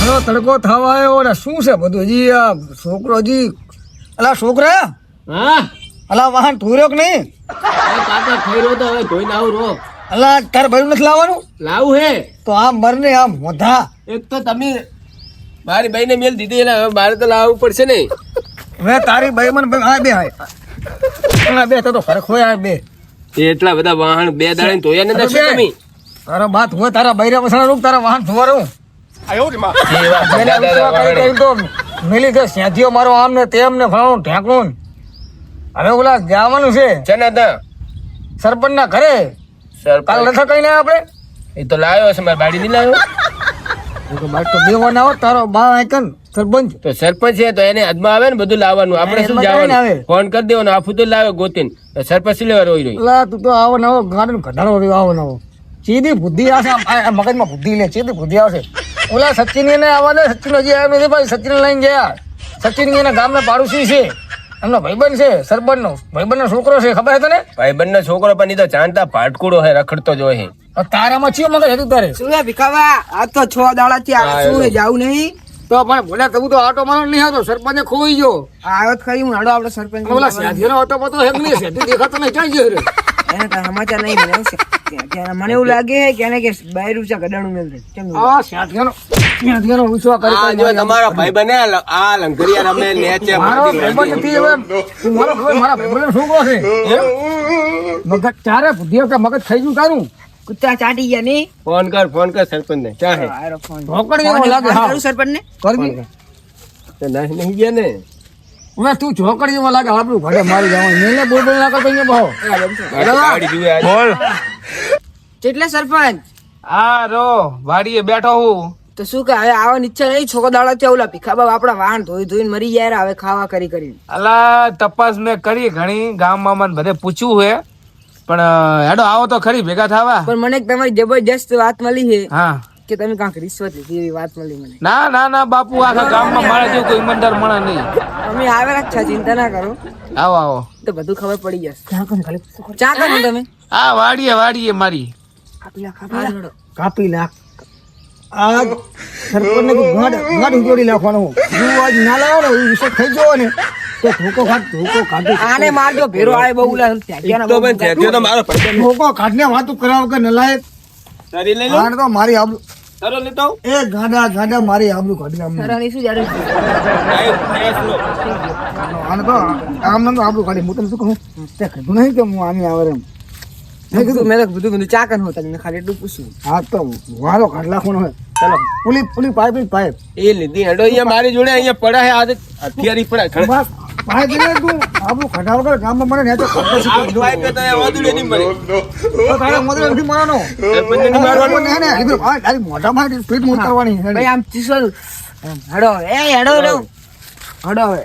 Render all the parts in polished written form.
Hello તડકો થવા આવ્યો ને શું છે બધું હજી આ છોકરો હજી અલા છોકરા હા અલા વાહન ધોર્યો કે નહીં કાકા ખાઈ રહ્યો તો હવે ધોઈને આવું રો અલા તારે ભાઈ નથી લાવવાનું લાવું હે તો આમ મરને આમ મોઢા એક તો તમે મારી બાઈને મેલ દીધી એટલે હવે મારે તો લાવવું પડશે ને હવે તારી ભાઈ મને હા બે હા બે તો ફરક હોય આ બે એટલા બધા વાહન બે દાડે ધોયા ને દર્શન તમે તારા બાત હોય તારા બૈરા પસણા રૂપ તારા વાહન ધોવા રહું મેલી તો સ્યાધીઓ મારો આમ ને તેમ ને ફાણું ઢાંકણું હવે ઓલા જવાનું છે સરપંચ ના ઘરે કાલ નથી કઈ ના આપડે એ તો લાવ્યો છે મારી બાડી નહીં લાવ્યો તો બે વાર આવો તારો બા આઈકન સરપંચ તો સરપંચ છે તો એને હાથમાં આવે ને બધું લાવવાનું આપણે શું જવાનું ફોન કરી દેવાનો આફું તો લાવે ગોતીને સરપંચ લેવા રોઈ રોઈ લા તું તો આવો નવો ગાર્ડન ઘટાડો રહ્યો આવો નવો સીધી બુદ્ધિ આવશે મગજમાં બુદ્ધિ લે સીધી બુદ્ધિ આવશે ઓલા સચિન ને આવવા દે સચિન હજી આવ્યો નથી ભાઈ સચિન લઈને ગયા સચિન એના ગામના પાડોશી છે એમનો ભાઈબંધ છે સરપંચ નો ભાઈબંધ નો છોકરો છે ખબર છે તને ભાઈબંધ નો છોકરો પણ ઈ તો જાણતા ભાટકુડો હે રખડતો જ હોય તારામાં ચિયો મગજ હતું તારે શું ભીખાવા આ તો 6 દાડાથી શું જાવું નહીં તો પણ બોલ્યા તું તો આટો મારો નહીં હતો સરપંચે ખોઈ ગયો આવ્યો ખરી હું હાડો આપડે સરપંચ ઓલા સાધીનો આટો પતો હેક નહીં છે તું દેખાતો નહીં ક્યાં ગયો રે એને તો સમાચાર નહીં મને મને એવું લાગે કે એને કે બાય રૂચા ગડાણું મેલ કેમ આ સાધીનો વિશ્વાસ કરી આ જો તમારો ભાઈબંધ હે આ લંગરિયા રમે નેચે મારો ભાઈબંધ નથી હવે તું મારો ખબર મારા ભાઈબંધનો છોકરો છે મગજ ચારે બુદ્ધિઓ કે મગજ થઈ ગયું તારું કુત્તા ચાટી ગયા નહીં ફોન કર સરપંચ ને ક્યાં હે આરો ફોન ઢોકળી એવો લાગે હા કરું સરપંચ ને કરવી તો નહીં ગયા ને હવે તું ઢોકળી એવો લાગે આપણું ઘરે મારી જવાનું મેને બોલ ના કરતો અહીંયા બહો ગાડી જુએ બોલ કેટલે સરપંચ હા રો વાડીએ બેઠો હું તો શું કે હવે આવવાની ઈચ્છા નહીં છોકરા દાડા ત્યાં ઓલા ભીખાબા આપડા વાહન ધોઈને મરી જાય હવે ખાવા કરીને અલા તપાસ મેં કરી ઘણી ગામમાં મને બધે પૂછ્યું હે પણ હેડો આવો તો ખરી ભેગા થવા પણ મને એક તમારી જબરજસ્ત વાત મળી છે હા કે તમે કાંક રિશ્વત લીધી એવી વાત મળી મને ના ના ના બાપુ આખા ગામમાં મારે જેવું કોઈ ઈમાનદાર મળે નહીં અમે આવેલા જ છે ચિંતા ના કરો આવો આવો તો બધું ખબર પડી જશે ચા કરો તમે હા વાડીએ મારી કાપી નાખ આ સરપંચ ને ગાડ ઉજોડી નાખવાનું જો આજ ના લાવો ને એ વિષય થઈ ગયો ને તો ધોકો કાઢ આને મારજો ભેરો આય બહુ ઉલા તો પણ થેક્યો તો મારો ભાઈબંધ ધોકો કાઢને વાતું કરાવ કે નલાયક તારી લઈ લો આને તો મારી આબરૂ તારો લેતો એ ગાડા મારી આબરૂ કાઢી આમ સરાની શું જારે આને તો આમ તો આબરૂ કાઢી હું તને શું કહું તે કીધું નહીં કે હું આમી આવે એમ મેં બધું ચા કન હોતા મેં ખાલી એટલું પૂછ્યું હા તો વાળો કાઢ નાખવાનો હોય ચાલો પુલી પાઇપ એ લીધી હેડો અહીંયા મારી જોડે અહીંયા પડ્યા હે આજ હથિયારી પડ્યા બસ પાઇપ એટલે તું આબરૂ કાઢા વગર ગામમાં મને ને તો ખબર છે આ પાઇપે તો એ વાદળે નહીં મરે તો તારે મદદ નથી મારવાનો સરપંચને નહીં મારવાનું ને કીધું આ તારી મોઢામાં સ્પીડ મૂવ કરવાની ભાઈ આમ ચીસલ હેડો હેડો હવે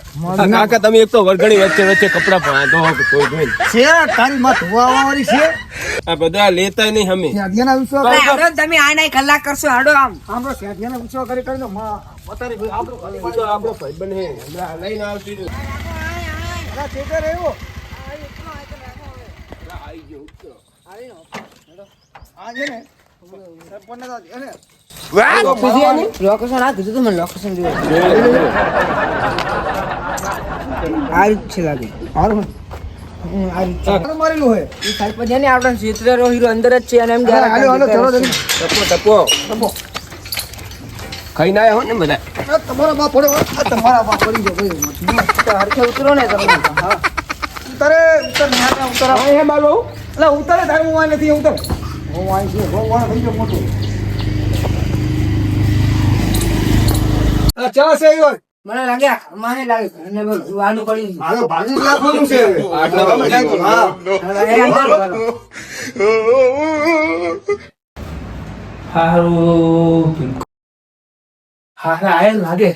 કાકા તમે એક તો વરઘડી વચ્ચે કપડા બાંધો કોઈ છે તારી માં ધોવાવાળી છે આ બધા લેતા નહીં અમે ત્યાંના વિશ્વાસ હેડો તમે આ નહીં કલાક કરશો હેડો આમ આમરો ત્યાંના વિશ્વાસ કરી દો માં પતારી ભાઈ આપણો આપણો ભાઈબંધ હે લઈને આવતી અલા ચેતર રહ્યો આ છે ને સરપંચ ના એને લોકેશન આ કીધું તો મને લોકેશન જોયું આ રીત છે લાગે હારું મારેલું હે એ સરપંચ ને આપણા ક્ષેત્ર હીરો અંદર જ છે અને એમ હાલો ચલો જલ્દી ટપો ખાઈ ના હો ને બધા તમારા બાપ પડે તમારા બાપ પડી ગયો ભાઈ હરખે ઉતરો ને તમે હા ઉતરે ઉતર હે મારો એટલે ઉતરે થાય હું આ નથી ઉતર હું આવી છું ભગવાન થઈ ગયો મોટો ચા છે યો મને લાગ્યા મને લાગે ઘરને વાનું પડી મારો ભાગી નાખવાનું છે હારું હા આયલ લાગે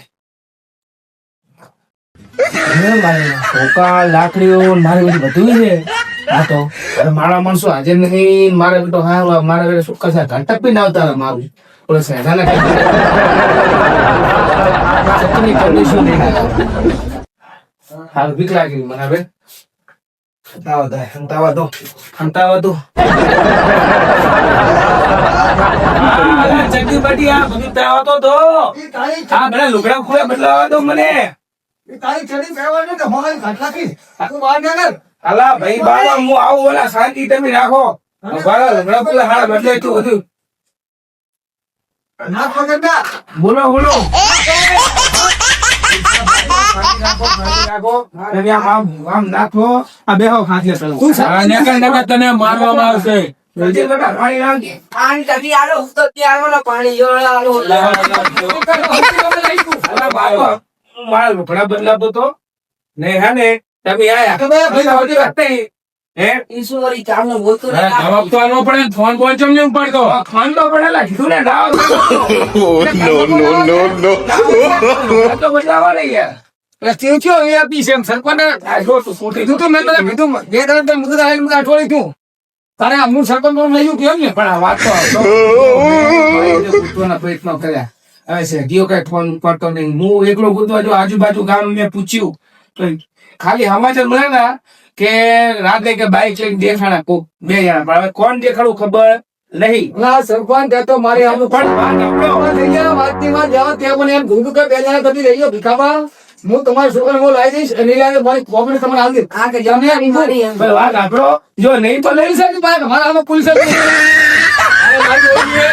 ધોકા લાકડીઓ મારે બધું છે હા તો અરે મારા માણસો હાજર નહીં મારે બેટો હા મારા ઘરે શું કશે ઘંટક બી ના આવતા મારું ઓલો સહેજાને ચટણી કન્ડિશન નહીં હાલ બીક લાગી મને હવે હંતાવા દો. જગ્ગી આ બધું તાવા તો દો. આ બધા લુગડા ખોયા બદલાવા દો મને. તારી ચડી પહેરવાની કે મોહાઈ ઘાટલાથી તું બહાર ના કર. અલા ભાઈ બાળા હું આવું ઓલા શાંતિ તમે રાખો. બાળા લુગડા ખોલા હાડા બદલાય તું બધું. ના પકડ ના. બોલો આમ નાખો. આ બેહો ખાંચે પેલો. તને મારવામાં આવશે. જલ્દી બેટા પાણી નાખજે. પાણી ટકી આલો હું તો ત્યાં આલો ને પાણી જોડે આલો અલા બાપા, હું મારા લુગડા બદલાતો તો નહીં હે ને તમે આયા તો ભાઈ આવતી વાત નહીં. હે ઈશ્વરી ચાલનો બોલતો ને જવાબ તો આલવો પડે ને, ફોન ચમ નહીં ઉપાડતો. ખાંડો પડેલા કીધું ને ડાવ તો બદલાવા નહીં યાર. એટલે તે થયો એ આપી છે એમ સરપંચ આ જો તું ખોટી કીધું તો મેં તને કીધું બે ત્રણ તો મુદત આવીને મુદત અઠવાડિયું થયું. તારે આમનું સરપંચ પણ લઈ ગયું કેમ ને પણ આ વાત તો આવતો. પૂછવાના પ્રયત્નો કર્યા. હવે છે ગયો કઈ ફોન કરતો નહીં. હું એકલો ગોતવા જો આજુબાજુ ગામ મેં પૂછ્યું તો ખાલી સમાચાર મળે ને કે રાતે કે બાઈક લઈને દેખાણા કોક બે જણા. પણ હવે કોણ દેખાડું ખબર નહીં. ના સરપંચ તે તો મારી આમ પણ વાત આપણો. થઈ ગયા વાતની વાત જવા ત્યાં મને એમ કીધું કે બે જણા તમે રહી ગયો ભીખાબા હું તમારા છોકરાને હું લાવી દઈશ અને લઈને મારી કોપરે તમને આવી દઈશ. આ કે જમે મારી એમ પણ વાત આપણો જો નહીં તો લઈ પોલીસ આવી ભાઈ મારા આમાં પોલીસ આવી. અરે મારી ઓળખી છે.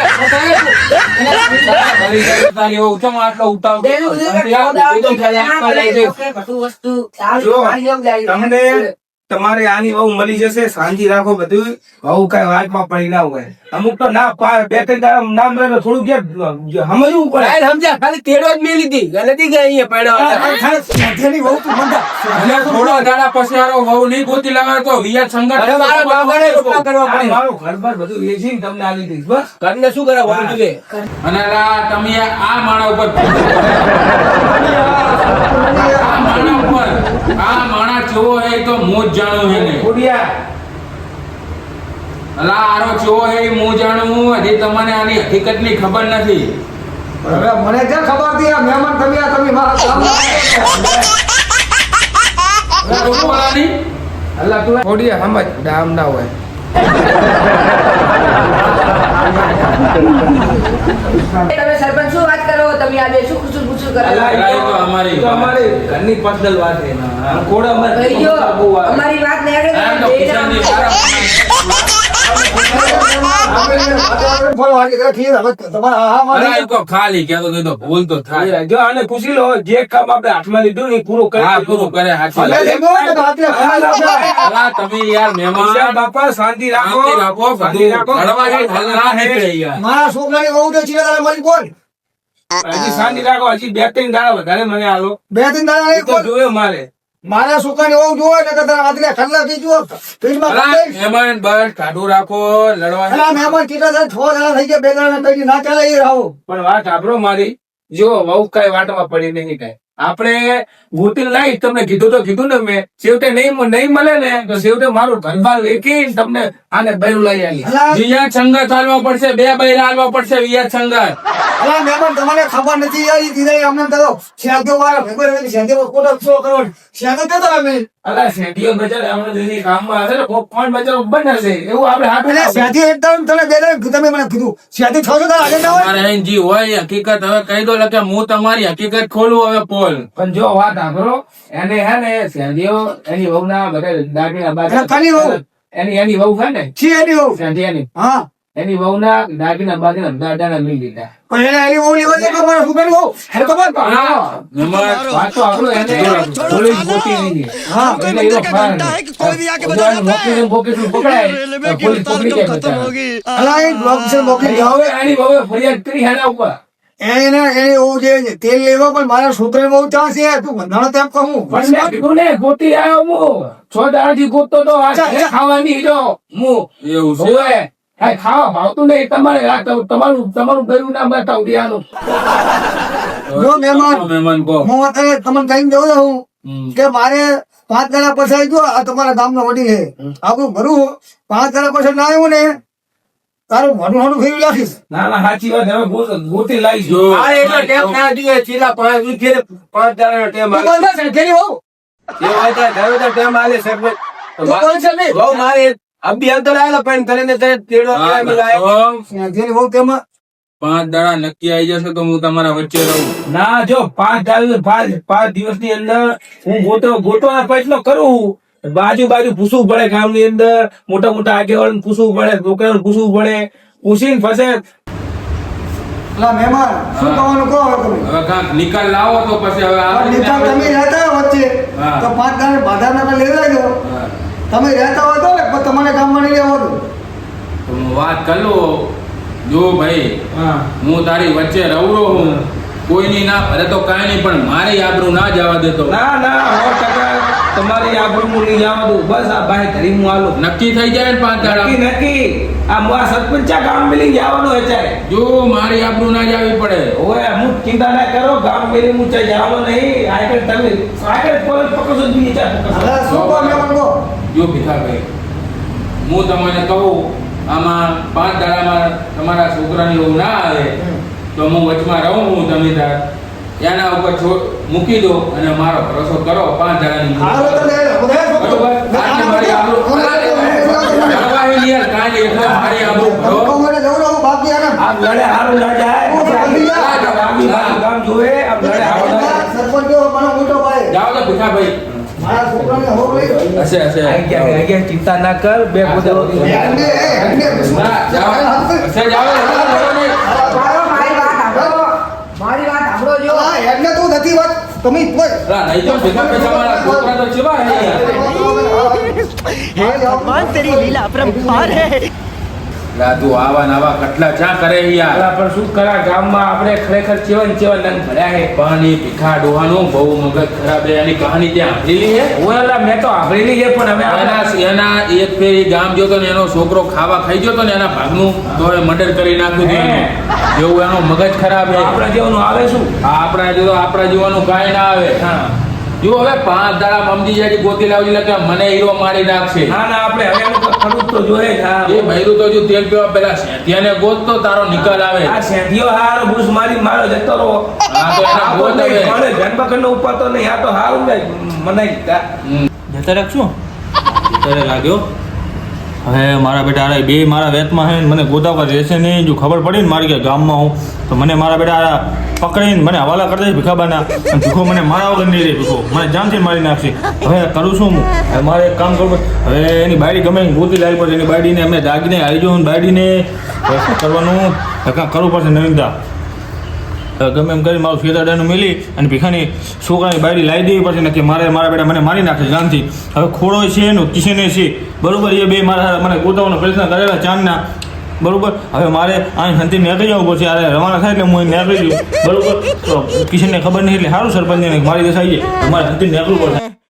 તારી એવો ઊંચો આટલો ઉતાવ. દેવું છે કે બધું વસ્તુ ચાલ જો, પાણી એમ જાય તમને તમારે આની વહુ મળી જશે. શાંતિ રાખો. બધું વહુ કઈ વાતમાં પડી ના હોય. અમુક તો ના બે ત્રણ દાડા ના મળે તો થોડું સમજવું પડે. સમજ્યા, ખાલી તેડો જ મેલી હતી. નથી ગયા અહીંયા પડ્યો. તેની વહુ તું મંદા. થોડા દાડા પછી હારો વહુ નહીં ગોતી લાવે તો વિયા સંગત મારા બાબાને રોટલા કરવા આ પડે મારું ઘર-બાર બધું વેચીને તમને આલી દઈશ. બસ કરીને શું કરે વહુ જોઈએ. અને તમે આ માણા ઉપર આ માણા કેવો હે તો હું જ જાણું હે ને. ખોડિયા અલા આરો કેવો હે હું જાણું. હજી તમને આની હકીકત ની ખબર નથી. હવે મને ક્યાં ખબર હતી આ મહેમાન તમે મારા ગામના અલ્લા તું ખોડિયા સમજ ડામ ના હોય. તમે સરપંચ શું વાત કરો તમે આ બે શું ખુશું ખુશું કરો અલ્લા, અલ્લા, એ તો અમારી એ તો અમારી ઘરની પર્સનલ વાત છે. ઘોડા અમારે ભાઈ જો અમારી વાત ને આગળ એમ તો કિશનજી અલા, એ તો ખાલી કહેતો તો એ તો ભૂલ તો થાય. જો આને પૂછી લો જે કામ આપણે હાથમાં લીધું ને એ પૂરું કરી હા, પૂરું કરે હાચી વાત. અલા, તમે યાર મહેમાન બાપા શાંતિ રાખો. શાંતિ રાખો, શાંતિ રાખો. હળવા હલરા નીકળે યાર. મારા છોકરાની વહુ તો ચીલા તારે મળી કોણ હજી શાંતિ રાખો. હજી બે ત્રણ દાડા વધારે મને આલો બે ત્રણ દાડા નહીં તો કોણ જોયો મારે. મારા છોકરાની વહુ જોવે ને કે તારા આદરે ખલ્લા થઈ જુઓ ફ્રીજમાં અલા, ખાઈ દઈશ. મહેમાન બસ કાઢું રાખો લડવા. અલા, મહેમાન કેટલા દાડા 6 દાડા થઈ ગયા 2 દાડા કઈ ના ચાલે એ રાહો પણ વાત સાંભળો મારી. જો વહુ કઈ વાટમાં પડી નહીં કઈ આપણે ગોતી લાવી તમને કીધું તો કીધું ને મેં. છેવટે નહીં મળે ને તો છેવટે મારું ઘરબાર વેચીને તમને આને બૈરું લઈ આવી. અલા, વિયા સંગત હાલવા પડશે. 2 બૈરા હાલવા પડશે વિયા સંગત. અલા, મહેમાન તમને ખબર નથી યાર ઈ દીદાઈ અમને તો શેંધો વાળા ભેગો રહી શેંધો કોટો 100 કરોડ શેંધો દેતો અમે અલા શેઠીઓ બજાર હમણાં દીદી કામમાં હશે ને કોણ બજાર બનશે એવું આપણે હાથ એટલે શેંધી એકદમ તને બે દાડા તમે મને કીધું શેંધી 6 દાડા આગળ ના હોય મારે અહીં જી હોય હકીકત હવે કહી દો કે હું તમારી હકીકત ખોલું હવે પોલ. પણ જો વાત સાંભળો એને હે ને શેઠીઓ એની વહુના બધા દાગીના એટલે કાની વહુ? એની વહુ છે ને છી એની વહુ શેઠી હા એની વહુના દાગીના બાગીના દાદાના લઈ લીધા. પણ એને એની વહુ લેવા દે કે મારા છોકરાની વહુ એને ખબર તો મહેમાન, વાત તો આપણો એને થોડી જ મોટી નહીં છે. હા એટલે એનો ફાર નહીં. ભગવાન મોકલીને પકડાય તો પોલીસ પકડી જાય બચારા. અલા એ બ્લોક મોકલી જાઓ હવે આની વહુએ ફરિયાદ કરી એના ઉપર. એને એની વહુ જે તેલ લેવા પણ મારા છોકરાની વહુ ત્યાં છે તું બંધાણો તેમ કહું પણ મેં કીધું ને ગોતી આવ્યો હું 6 દાડાથી ગોતતો તો આ ઘરે ખાવાની જો હું એવું છે. હોવે. કાંઈ ખાવા ભાવતું નહીં તમારે આ તમારું ગયું ના બતાવું દેવાનું. જો મહેમાન મહેમાન કહો. હું અત્યારે તમને કઈ દઉં છું કે મારે 5 દાડા પછી આવી ગયો આ તમારા ગામનો વડીલ છે આપણું ભરું 5 દાડા પછી ના આવ્યું ને તારું ભરું ફેરવી નાખીશ ના ના સાચી વાત હવે ગોતી લાવીશ. જો. આ એટલો ટેપ ના દીએ ચીલા 5 દાડાનો ટેપ તું બંધા છે તેની વહુ એ હોય તો ધારો તો ટેમ આલે સરપંચ તું બોલે છે નહીં? બહુ મારે અભી આવતો લાયેલો પણ તને ને તને તેડો લાયો. જેની વહુ તેમાં 5 દાડા નક્કી આવી જશે તો હું તમારા વચ્ચે રહું. ના જો 5 દિવસની અંદર હું ગોતવાના પ્રયત્નો કરું. બાજુ પૂછવું પડે, ગામની અંદર મોટા મોટા આગેવાળાને પૂછવું પડે, લોકોને પૂછવું પડે, પૂછીને પછી પેલા મહેમાન શું કહેવાનું કહો હવે તમે હવે કાંક નિકાલ લાવો તો પછી હવે આ રીતે નિકાલ તમે રહેતા હોય વચ્ચે હા. તો 5 દાડા બાધાના તો લઈ લેજો. હા. તમે રહેતા હોય તો ને પણ તમને ગામમાં નહીં રહેવું હતું. તો હું વાત કરી લઉં. જો ભાઈ હા હું તારી વચ્ચે રવરો હું, કોઈની ના ભરે તો કાંઈ નહીં, પણ મારી આબરૂ ના જવા દેતો. ના 100% તમારી આબરૂ નહીં જવા દઉં. બસ આ ભાઈ ઘરી હું આલું. નક્કી થઈ જાય ને 5 દાડા. નક્કી આ મુઆ સરપંચા ગામ મિલી જવાનું હચાય. જો મારી આબરૂ ના જાવી પડે. ઓએ હું ચિંતા ના કરો, ગામ મિલી હું ચાઈ જવાનો નહીં. આગળ તમે આગળ પોલીસ પકડશો જ નહીં ચાલ હવે શું કહો મહેમાન કહો જો ભીખાભાઈ, હું તમને કહું, આમાં 5 દાડામાં તમારા છોકરાની વહુ ના આવે તો હું વચમાં રહું હું, તમે તાર એના ઉપર મૂકી દો અને મારો ભરોસો કરો. 5 દાડાની હાલો તો લે લો. બધા બરોબર? આજે મારી આબરૂ ભરવાઈ યાર, કાલે એટલે મારી આબરૂ ભરો. બાકી આને આમ લડે હારું ના જાય. ગામ જોવે આમ લડે હારું ના જાય. સરપંચ કેવો મને મોટો ભાઈ જાઓ તો ભીખાભાઈ. મારા છોકરાને હોવ લઈ ગયો. હશે ચિંતા ના કર, બે ના, જાઓ. હશે, જાઓ. મારી વાત સાંભળો. મારી વાત સાંભળો જો. એટલે તું નથી વાત તમે કોઈ અલા, નહીં તો ભીખાભાઈ તમારા છોકરા તો ચેવા હે યાર. भगवान तेरी लीला अपरंपार है। લા, તું આવા ને આવા કટલા ચા કરે યાર. અલા, પણ શું કરા, ગામમાં આપણે ખરેખર ચેવન નંગ ભર્યા હે. પણ એ ભીખા ડોહાનો બહુ મગજ ખરાબ છે. એની કહાની ત્યાં સાંભળેલી છે. ઓલા મેં તો સાંભળેલી છે, પણ હવે એના એક ફેર ઈ ગામ જોતો ને એનો છોકરો ખાવા ખાઈ ગયો તો ને એના ભાગનું, તો એ મર્ડર કરી નાખ્યું હતું એનું. જેવું એનો મગજ ખરાબ છે. આપણા જેવાનું આવે શું? આપણા જીવવાનું કાંઈ ના આવે. હા જો હવે 5 દાડા મમજી જાય ગોતી લાવજી એટલે કે મને હીરો મારી નાખશે. ના આપણે હવે એનું તો ખરું જ તો જોઈએ જ. હા એ ભૈરું તો હજુ તેલ પીવા પેલા શેઠિયાને ગોતતો તારો નિકાલ આવે. આ શેઠિયો હારો ભૂસ મારી મારો જતો રહો. હા, તો એને ગોત હવે. ધનપકડ નો ઉપાડતો નહીં. આ તો હારું ને મનાઈ દીધા. જતા રાખશું ત્યારે લાગ્યો હવે મારા બેટા આ બે મારા વેતમાં હે ને મને ગોતાવવા રહેશે નહીં. જો ખબર પડી ને મારી કે ગામમાં હું તો મને મારા બેટા પકડીને મને હવાલા કરી દે ભીખાબાના. અને ભીખો મને મારા વગર નહીં રહે. ભીખો મને જાનથી મારી નાખશે. હવે કરું શું હું? હવે મારે એક કામ કરવું. હવે એની બાયડી ગમે એને ગોતી લાવી પડશે. એની બાયડીને અમે દાગીને આવી જાઉં બાયડીને શું કરવાનું? કાંઈક કરવું પડશે નવીનતા. ગમે એમ કરી મારું ફેદાડાનું મિલી અને ભીખાની છોકરાની બાયડી લાવી દેવી પડશે ને કે મારા બેટા મને મારી નાખે જાનથી. હવે ખોડો છે એનો કિશને છે બરોબર. એ બે મારા મને ગોતાવાનો પ્રયત્ન કરેલા ચાંદના બરોબર. હવે મારે અહીં શાંતિ નીકળી જવું પડશે. અરે રવાના થાય એટલે હું અહીં નીકળી જઉં બરોબર. તો કિશનને ખબર નહીં એટલે સારું સરપંચને મારી દસાઈ જાય મારે શાંતિ નીકળવું પડશે.